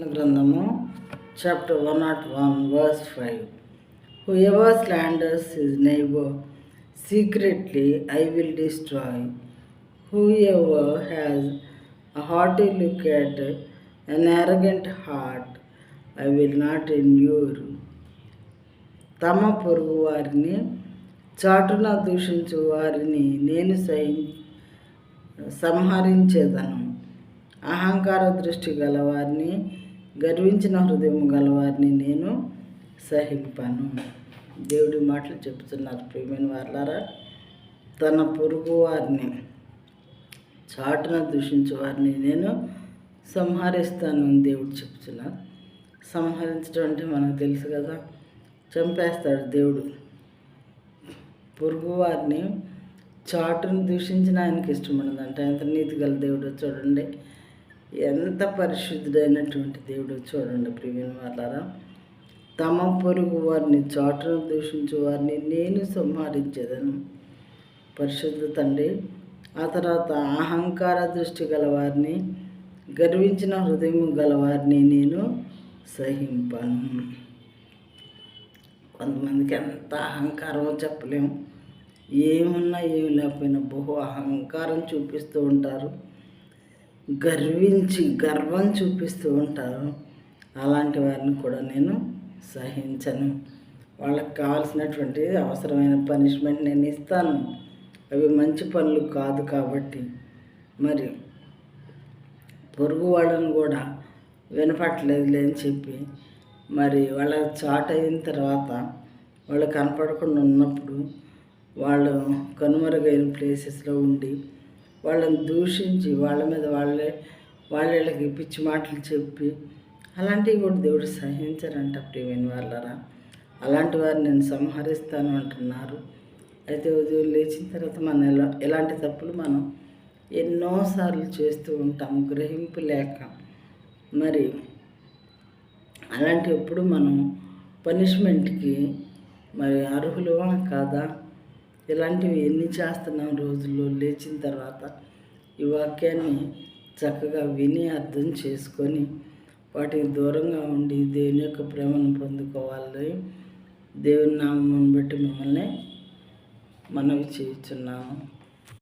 గ్రంథము chapter 101 verse 5. Whoever slanders his neighbor secretly, I will destroy. Whoever has a haughty look at an arrogant heart, I will not endure. తమ పొరుగు వారిని చాటున దూషించు వారిని నేను సంహరించేదను. అహంకార దృష్టి గలవారిని, గర్వించిన హృదయం గలవారిని నేను సహింపను. దేవుడి మాటలు చెప్తున్నారు ప్రియమైన వారలారా. తన పొరుగు వారిని చాటున దూషించే వారిని నేను సంహరిస్తాను అని దేవుడు చెప్తున్నారు. సంహరించడం అంటే మనకు తెలుసు కదా, చంపేస్తాడు దేవుడు. పొరుగు వారిని చాటును దూషించిన ఆయనకి ఇష్టం ఉండదంట. ఎంత నీతి గల దేవుడు చూడండి, ఎంత పరిశుద్ధుడైనటువంటి దేవుడు చూడండి ప్రియమైన వారలారా. తమ పొరుగు వారిని చాటును దూషించే వారిని నేను సంహరించేదను. పరిశుద్ధ తండ్రి. ఆ తర్వాత అహంకార దృష్టి గలవారిని, గర్వించిన హృదయం గలవారిని నేను సహింపను. కొంతమందికి ఎంత అహంకారమో చెప్పలేము. ఏమున్నా ఏమి లేకపోయినా బహు అహంకారం చూపిస్తూ ఉంటారు, గర్వం చూపిస్తూ ఉంటారు. అలాంటి వారిని కూడా నేను సహించను. వాళ్ళకి కావాల్సినటువంటి అవసరమైన పనిష్మెంట్ నేను ఇస్తాను. అవి మంచి పనులు కాదు కాబట్టి. మరి పొరుగు వాళ్ళని కూడా వినపట్లేదులే అని చెప్పి మరి వాళ్ళ చాట్ అయిన తర్వాత వాళ్ళు కనపడకుండా ఉన్నప్పుడు వాళ్ళు కనుమరుగైన ప్లేసెస్లో ఉండి వాళ్ళని దూషించి వాళ్ళ మీద వాళ్ళకి పిచ్చి మాటలు చెప్పి అలాంటివి కూడా దేవుడు సహించరంట ప్రియమైన వాళ్ళరా. అలాంటి వారిని నేను సంహరిస్తాను అంటున్నారు. అయితే ఉదయం లేచిన తర్వాత మనం ఎలాంటి తప్పులు మనం ఎన్నోసార్లు చేస్తూ ఉంటాము గ్రహింపు లేక. మరి అలాంటప్పుడు మనం పనిష్మెంట్కి మరి అర్హులమా కాదా? ఇలాంటివి ఎన్ని చేస్తున్నాం రోజుల్లో. లేచిన తర్వాత ఈ వాక్యాన్ని చక్కగా విని అర్థం చేసుకొని వాటికి దూరంగా ఉండి దేవుని యొక్క ప్రేమను పొందుకోవాలి. దేవుని నామమును బట్టి మిమ్మల్ని మనవి చేయుచున్నాము.